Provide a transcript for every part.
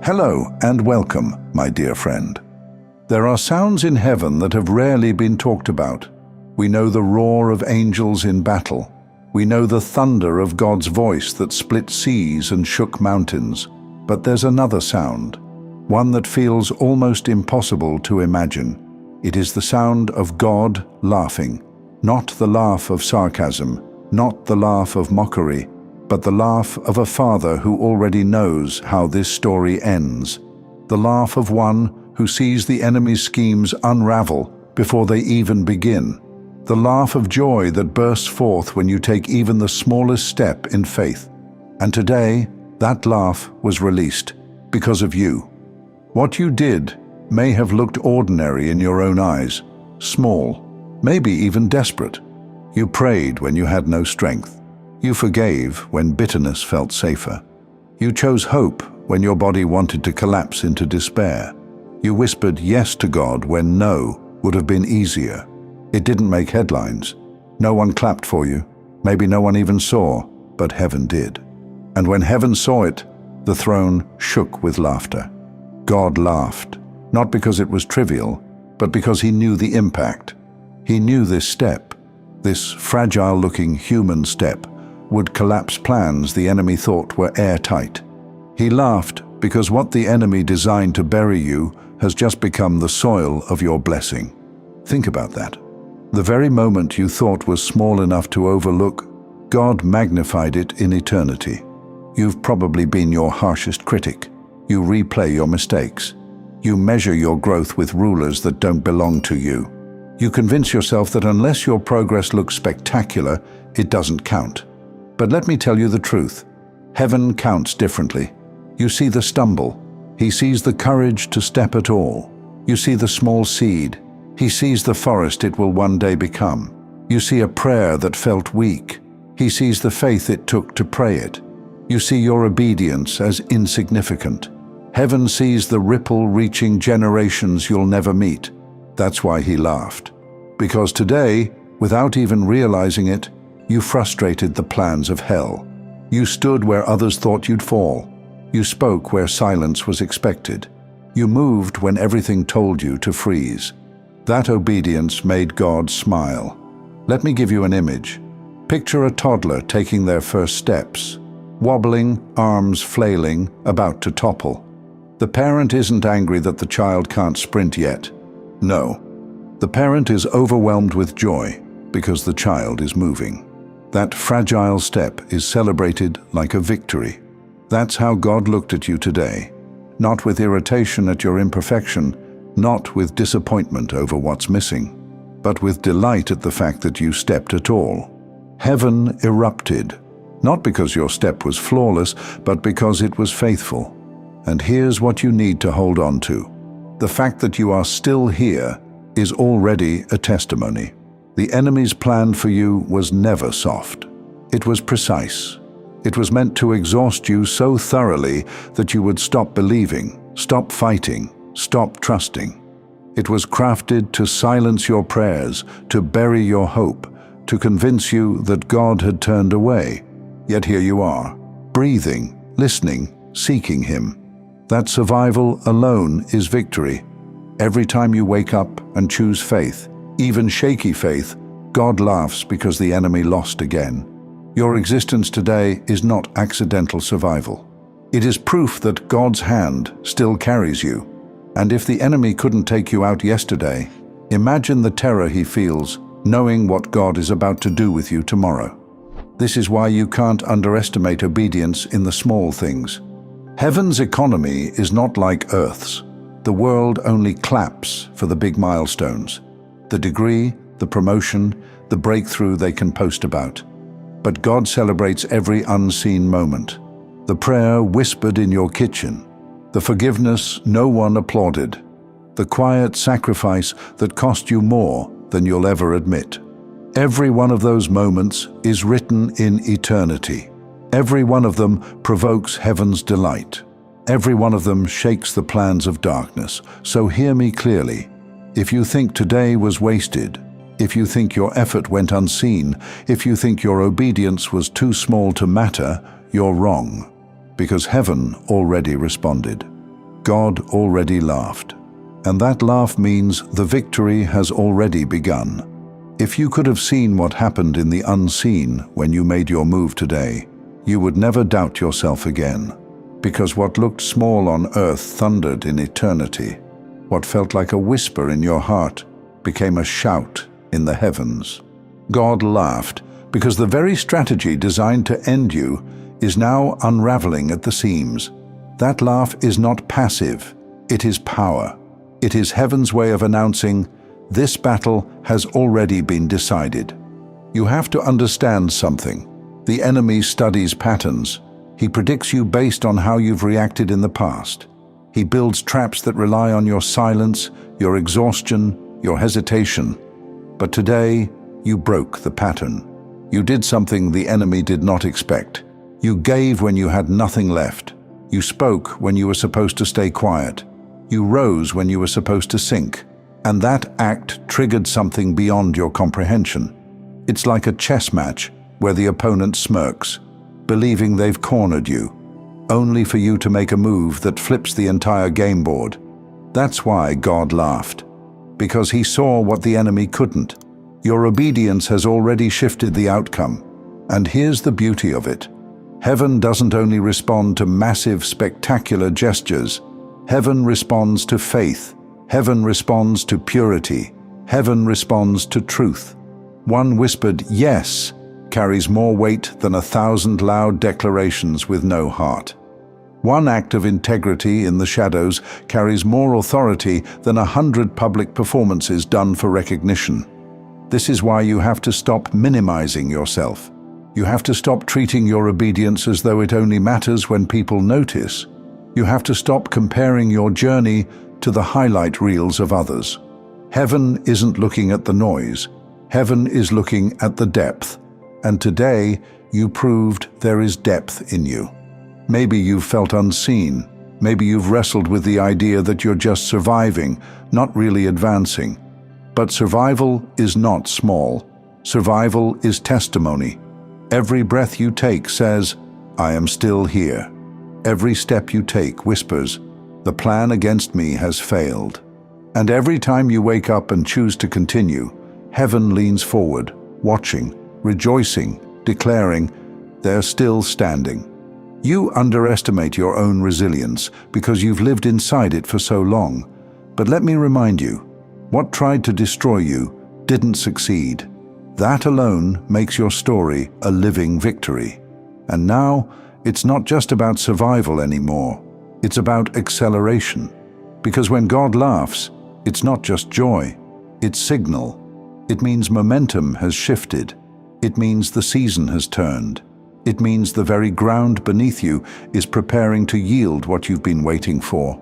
Hello and welcome, my dear friend. There are sounds in heaven that have rarely been talked about. We know the roar of angels in battle. We know the thunder of God's voice that split seas and shook mountains. But there's another sound, one that feels almost impossible to imagine. It is the sound of God laughing, not the laugh of sarcasm, not the laugh of mockery, but the laugh of a father who already knows how this story ends. The laugh of one who sees the enemy's schemes unravel before they even begin. The laugh of joy that bursts forth when you take even the smallest step in faith. And today, that laugh was released because of you. What you did may have looked ordinary in your own eyes, small, maybe even desperate. You prayed when you had no strength. You forgave when bitterness felt safer. You chose hope when your body wanted to collapse into despair. You whispered yes to God when no would have been easier. It didn't make headlines. No one clapped for you. Maybe no one even saw, but heaven did. And when heaven saw it, the throne shook with laughter. God laughed, not because it was trivial, but because he knew the impact. He knew this step, this fragile-looking human step, would collapse plans the enemy thought were airtight. He laughed because what the enemy designed to bury you has just become the soil of your blessing. Think about that. The very moment you thought was small enough to overlook, God magnified it in eternity. You've probably been your harshest critic. You replay your mistakes. You measure your growth with rulers that don't belong to you. You convince yourself that unless your progress looks spectacular, it doesn't count. But let me tell you the truth. Heaven counts differently. You see the stumble. He sees the courage to step at all. You see the small seed. He sees the forest it will one day become. You see a prayer that felt weak. He sees the faith it took to pray it. You see your obedience as insignificant. Heaven sees the ripple reaching generations you'll never meet. That's why he laughed. Because today, without even realizing it, you frustrated the plans of hell. You stood where others thought you'd fall. You spoke where silence was expected. You moved when everything told you to freeze. That obedience made God smile. Let me give you an image. Picture a toddler taking their first steps, wobbling, arms flailing, about to topple. The parent isn't angry that the child can't sprint yet. No. The parent is overwhelmed with joy because the child is moving. That fragile step is celebrated like a victory. That's how God looked at you today. Not with irritation at your imperfection, not with disappointment over what's missing, but with delight at the fact that you stepped at all. Heaven erupted, not because your step was flawless, but because it was faithful. And here's what you need to hold on to. The fact that you are still here is already a testimony. The enemy's plan for you was never soft. It was precise. It was meant to exhaust you so thoroughly that you would stop believing, stop fighting, stop trusting. It was crafted to silence your prayers, to bury your hope, to convince you that God had turned away. Yet here you are, breathing, listening, seeking him. That survival alone is victory. Every time you wake up and choose faith, even shaky faith, God laughs because the enemy lost again. Your existence today is not accidental survival. It is proof that God's hand still carries you. And if the enemy couldn't take you out yesterday, imagine the terror he feels knowing what God is about to do with you tomorrow. This is why you can't underestimate obedience in the small things. Heaven's economy is not like Earth's. The world only claps for the big milestones. The degree, the promotion, the breakthrough they can post about. But God celebrates every unseen moment. The prayer whispered in your kitchen, the forgiveness no one applauded, the quiet sacrifice that cost you more than you'll ever admit. Every one of those moments is written in eternity. Every one of them provokes heaven's delight. Every one of them shakes the plans of darkness. So hear me clearly. If you think today was wasted, if you think your effort went unseen, if you think your obedience was too small to matter, you're wrong, because heaven already responded. God already laughed. And that laugh means the victory has already begun. If you could have seen what happened in the unseen when you made your move today, you would never doubt yourself again. Because what looked small on earth thundered in eternity. What felt like a whisper in your heart became a shout in the heavens. God laughed because the very strategy designed to end you is now unraveling at the seams. That laugh is not passive, it is power. It is heaven's way of announcing, this battle has already been decided. You have to understand something. The enemy studies patterns. He predicts you based on how you've reacted in the past. He builds traps that rely on your silence, your exhaustion, your hesitation. But today, you broke the pattern. You did something the enemy did not expect. You gave when you had nothing left. You spoke when you were supposed to stay quiet. You rose when you were supposed to sink. And that act triggered something beyond your comprehension. It's like a chess match where the opponent smirks, believing they've cornered you, only for you to make a move that flips the entire game board. That's why God laughed, because he saw what the enemy couldn't. Your obedience has already shifted the outcome. And here's the beauty of it. Heaven doesn't only respond to massive, spectacular gestures. Heaven responds to faith. Heaven responds to purity. Heaven responds to truth. One whispered yes carries more weight than 1,000 loud declarations with no heart. One act of integrity in the shadows carries more authority than 100 public performances done for recognition. This is why you have to stop minimizing yourself. You have to stop treating your obedience as though it only matters when people notice. You have to stop comparing your journey to the highlight reels of others. Heaven isn't looking at the noise. Heaven is looking at the depth. And today, you proved there is depth in you. Maybe you've felt unseen. Maybe you've wrestled with the idea that you're just surviving, not really advancing. But survival is not small. Survival is testimony. Every breath you take says, I am still here. Every step you take whispers, the plan against me has failed. And every time you wake up and choose to continue, heaven leans forward, watching, rejoicing, declaring, they're still standing. You underestimate your own resilience because you've lived inside it for so long. But let me remind you, what tried to destroy you didn't succeed. That alone makes your story a living victory. And now, it's not just about survival anymore. It's about acceleration. Because when God laughs, it's not just joy, it's signal. It means momentum has shifted. It means the season has turned. It means the very ground beneath you is preparing to yield what you've been waiting for.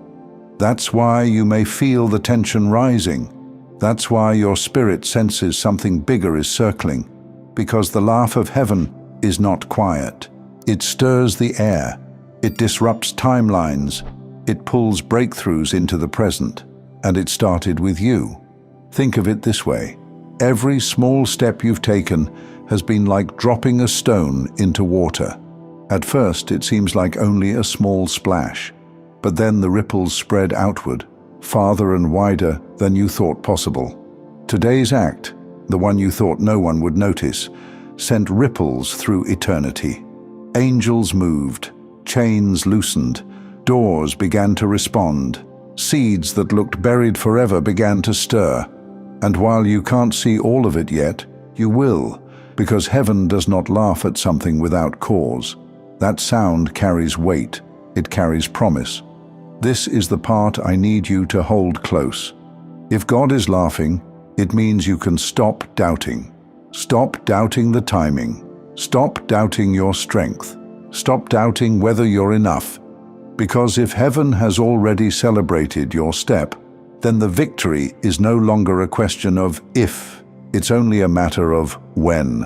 That's why you may feel the tension rising. That's why your spirit senses something bigger is circling. Because the laugh of heaven is not quiet. It stirs the air. It disrupts timelines. It pulls breakthroughs into the present. And it started with you. Think of it this way. Every small step you've taken has been like dropping a stone into water. At first, it seems like only a small splash. But then the ripples spread outward, farther and wider than you thought possible. Today's act, the one you thought no one would notice, sent ripples through eternity. Angels moved, chains loosened, doors began to respond, seeds that looked buried forever began to stir. And while you can't see all of it yet, you will, because heaven does not laugh at something without cause. That sound carries weight, it carries promise. This is the part I need you to hold close. If God is laughing, it means you can stop doubting. Stop doubting the timing. Stop doubting your strength. Stop doubting whether you're enough. Because if heaven has already celebrated your step, then the victory is no longer a question of if, it's only a matter of when.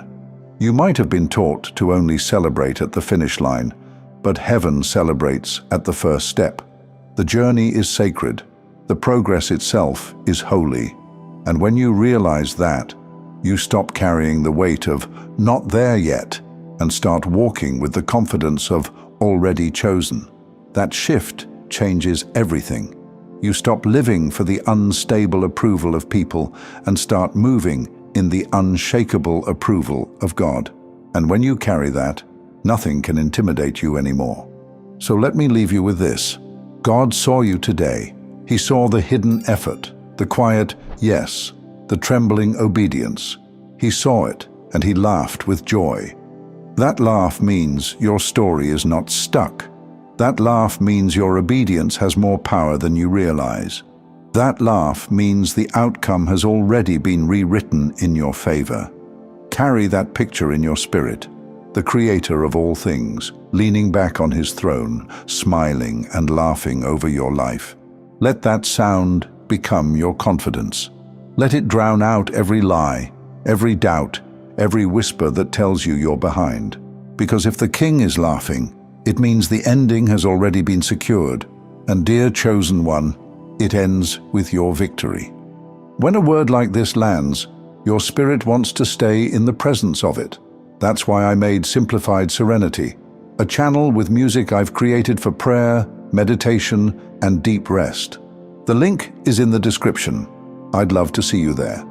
You might have been taught to only celebrate at the finish line, but heaven celebrates at the first step. The journey is sacred. The progress itself is holy. And when you realize that, you stop carrying the weight of not there yet and start walking with the confidence of already chosen. That shift changes everything. You stop living for the unstable approval of people and start moving in the unshakable approval of God. And when you carry that, nothing can intimidate you anymore. So let me leave you with this. God saw you today. He saw the hidden effort, the quiet yes, the trembling obedience. He saw it, and he laughed with joy. That laugh means your story is not stuck. That laugh means your obedience has more power than you realize. That laugh means the outcome has already been rewritten in your favor. Carry that picture in your spirit, the Creator of all things, leaning back on his throne, smiling and laughing over your life. Let that sound become your confidence. Let it drown out every lie, every doubt, every whisper that tells you you're behind. Because if the King is laughing, it means the ending has already been secured. And dear chosen one, it ends with your victory. When a word like this lands, your spirit wants to stay in the presence of it. That's why I made Simplified Serenity, a channel with music I've created for prayer, meditation, and deep rest. The link is in the description. I'd love to see you there.